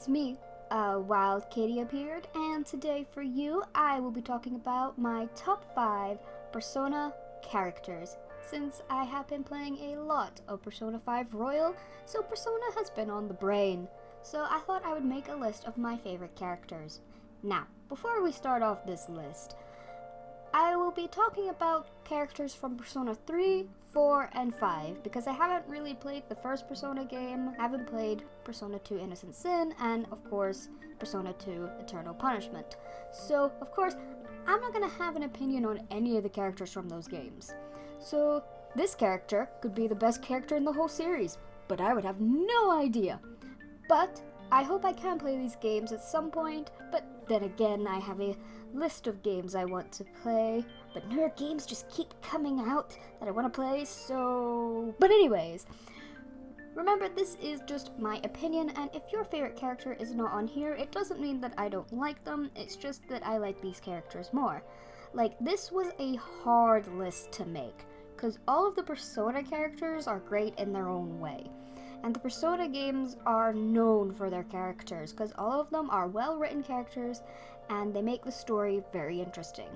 it's me, Wild Katie appeared, and today for you, I will be talking about my top 5 Persona characters. Since I have been playing a lot of Persona 5 Royal, so Persona has been on the brain. So I thought I would make a list of my favorite characters. Now, before we start off this list, I will be talking about characters from Persona 3, 4, and 5 because I haven't really played the first Persona game, haven't played Persona 2 Innocent Sin, and of course Persona 2 Eternal Punishment. So, of course, I'm not going to have an opinion on any of the characters from those games. So, this character could be the best character in the whole series, but I would have no idea. But I hope I can play these games at some point, but then again, I have a list of games I want to play, but newer games just keep coming out that I want to play, so... But anyways, remember this is just my opinion, and if your favorite character is not on here, it doesn't mean that I don't like them, it's just that I like these characters more. Like, this was a hard list to make, because all of the Persona characters are great in their own way. And the Persona games are known for their characters, because all of them are well-written characters, and they make the story very interesting.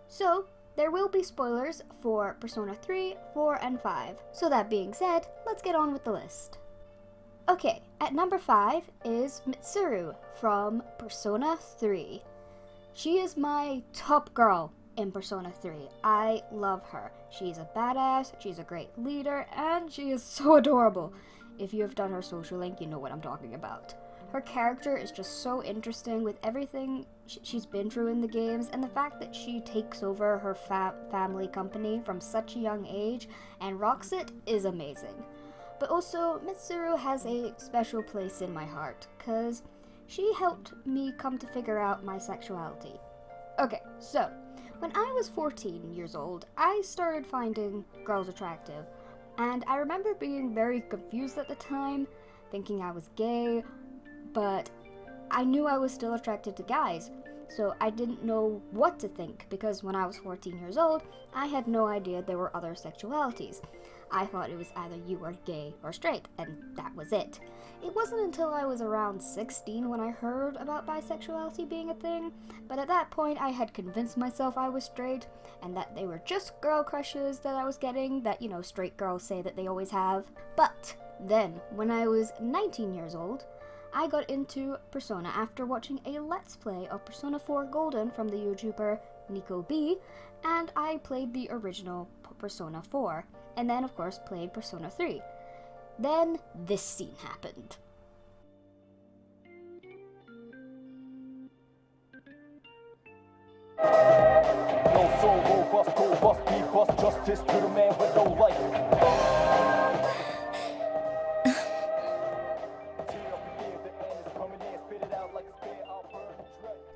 So, there will be spoilers for Persona 3, 4, and 5. So that being said, let's get on with the list. Okay, at number 5 is Mitsuru from Persona 3. She is my top girl in Persona 3. I love her. She's a badass, she's a great leader, and she is so adorable. If you have done her social link, you know what I'm talking about. Her character is just so interesting with everything she's been through in the games, and the fact that she takes over her family company from such a young age and rocks it is amazing. But also, Mitsuru has a special place in my heart, because she helped me come to figure out my sexuality. Okay, so, when I was 14 years old, I started finding girls attractive. And I remember being very confused at the time, thinking I was gay, but I knew I was still attracted to guys, so I didn't know what to think, because when I was 14 years old, I had no idea there were other sexualities. I thought it was either you were gay or straight, and that was it. It wasn't until I was around 16 when I heard about bisexuality being a thing, but at that point I had convinced myself I was straight, and that they were just girl crushes that I was getting, that, you know, straight girls say that they always have. But then, when I was 19 years old, I got into Persona after watching a Let's Play of Persona 4 Golden from the YouTuber Nico B, and I played the original Persona 4, and then of course played Persona 3. Then this scene happened. No soul, robust, go bust, be bust, justice to the man with no life.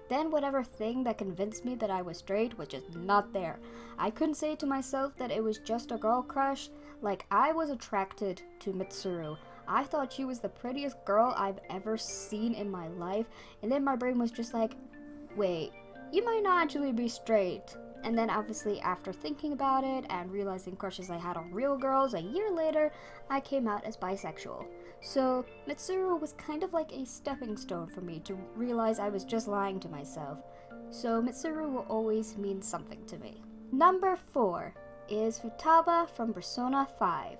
Then whatever thing that convinced me that I was straight was just not there. I couldn't say to myself that it was just a girl crush. Like, I was attracted to Mitsuru. I thought she was the prettiest girl I've ever seen in my life, and then my brain was just like, wait, you might not actually be straight. And then obviously after thinking about it and realizing crushes I had on real girls a year later, I came out as bisexual. So Mitsuru was kind of like a stepping stone for me to realize I was just lying to myself. So Mitsuru will always mean something to me. Number 4 is Futaba from Persona 5.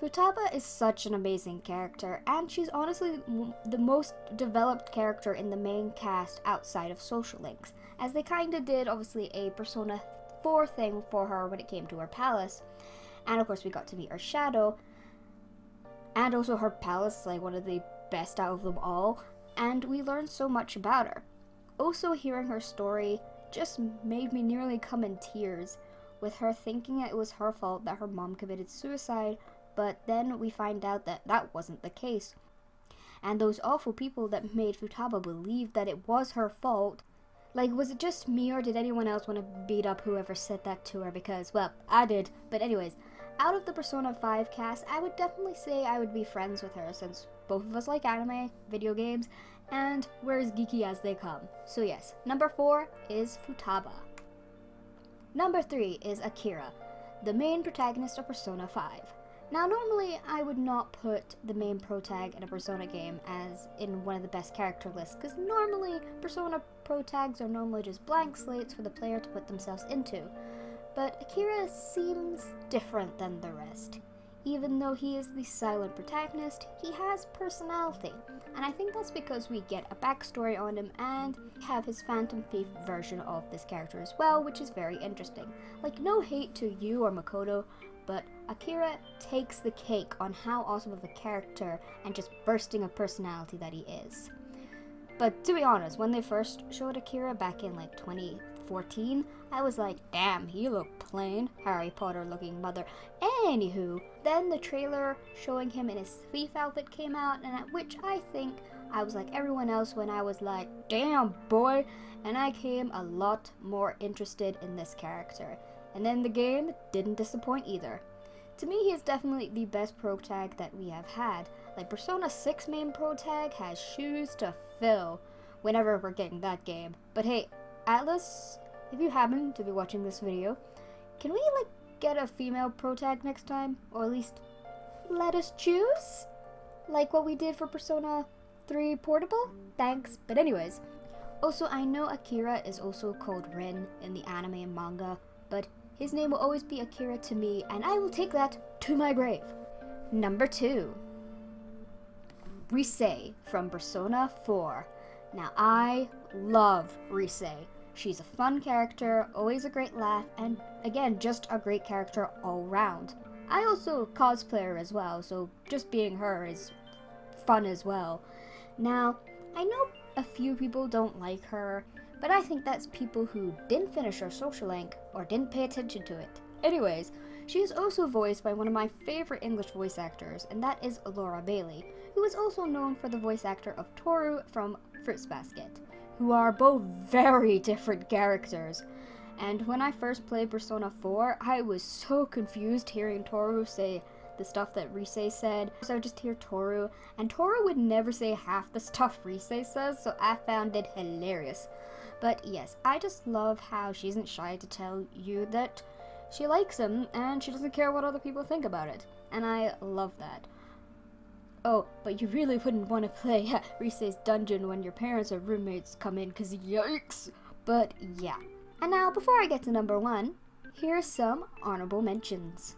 Futaba is such an amazing character, and she's honestly the most developed character in the main cast outside of social links, as they kinda did obviously a Persona 4 thing for her when it came to her palace. And of course we got to meet her shadow, and also her palace is like one of the best out of them all, and we learned so much about her. Also, hearing her story just made me nearly come in tears, with her thinking it was her fault that her mom committed suicide, but then we find out that that wasn't the case. And those awful people that made Futaba believe that it was her fault, like, was it just me or did anyone else want to beat up whoever said that to her? Because, well, I did. But anyways, out of the Persona 5 cast, I would definitely say I would be friends with her, since both of us like anime, video games, and we're as geeky as they come. So yes, number 4 is Futaba. Number 3 is Akira, the main protagonist of Persona 5. Now, normally I would not put the main pro tag in a Persona game as in one of the best character lists, because normally Persona pro tags are normally just blank slates for the player to put themselves into. But Akira seems different than the rest. Even though he is the silent protagonist, he has personality, and I think that's because we get a backstory on him and have his Phantom Thief version of this character as well, which is very interesting. Like, no hate to you or Makoto, but Akira takes the cake on how awesome of a character and just bursting of personality that he is. But to be honest, when they first showed Akira back in like 2014, I was like, damn, he looked plain, Harry Potter looking mother. Anywho, then the trailer showing him in his thief outfit came out, and at which I think I was like everyone else when I was like, damn boy, and I came a lot more interested in this character. And then the game didn't disappoint either. To me, he is definitely the best pro tag that we have had. Like, Persona 6 main pro tag has shoes to fill whenever we're getting that game. But hey, Atlas, if you happen to be watching this video, can we like get a female pro tag next time? Or at least let us choose? Like what we did for Persona 3 Portable? Thanks. But anyways, also I know Akira is also called Rin in the anime and manga, but his name will always be Akira to me, and I will take that to my grave. Number 2. Reisa from Persona 4. Now, I love Reisa. She's a fun character, always a great laugh, and again, just a great character all round. I also cosplay her as well, so just being her is fun as well. Now, I know a few people don't like her, but I think that's people who didn't finish her social link or didn't pay attention to it. Anyways, she is also voiced by one of my favorite English voice actors, and that is Laura Bailey, who is also known for the voice actor of Toru from Fruits Basket, who are both very different characters. And when I first played Persona 4, I was so confused hearing Toru say the stuff that Reisa said. So I would just hear Toru, and Toru would never say half the stuff Reisa says, so I found it hilarious. But yes, I just love how she isn't shy to tell you that she likes him and she doesn't care what other people think about it. And I love that. Oh, but you really wouldn't want to play Risei's dungeon when your parents or roommates come in, cause yikes! But yeah. And now, before I get to number 1, here are some honorable mentions.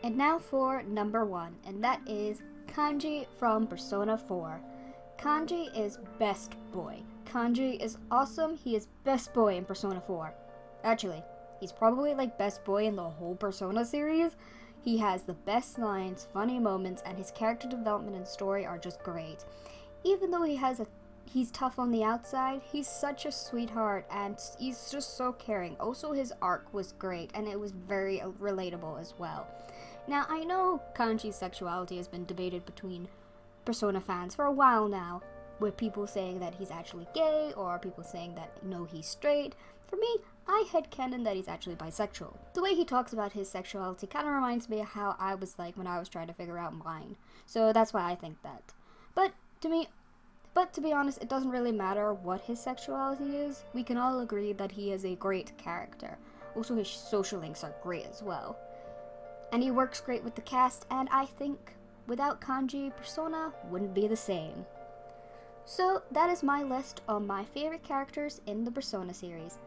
And now for number 1, and that is Kanji from Persona 4. Kanji is best boy. Kanji is awesome. He is best boy in Persona 4. Actually, he's probably like best boy in the whole Persona series. He has the best lines, funny moments, and his character development and story are just great. Even though he's tough on the outside, he's such a sweetheart and he's just so caring. Also, his arc was great and it was very relatable as well. Now, I know Kanji's sexuality has been debated between Persona fans for a while now, with people saying that he's actually gay or people saying that no, he's straight. For me, I headcanon that he's actually bisexual. The way he talks about his sexuality kind of reminds me of how I was like when I was trying to figure out mine. So that's why I think that. But to be honest, it doesn't really matter what his sexuality is. We can all agree that he is a great character. Also, his social links are great as well. And he works great with the cast, and I think without Kanji, Persona wouldn't be the same. So that is my list of my favorite characters in the Persona series.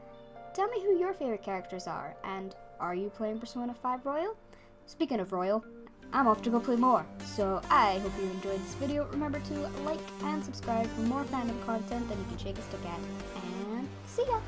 Tell me who your favorite characters are, and are you playing Persona 5 Royal? Speaking of Royal, I'm off to go play more, so I hope you enjoyed this video. Remember to like and subscribe for more fandom content that you can shake a stick at, and see ya!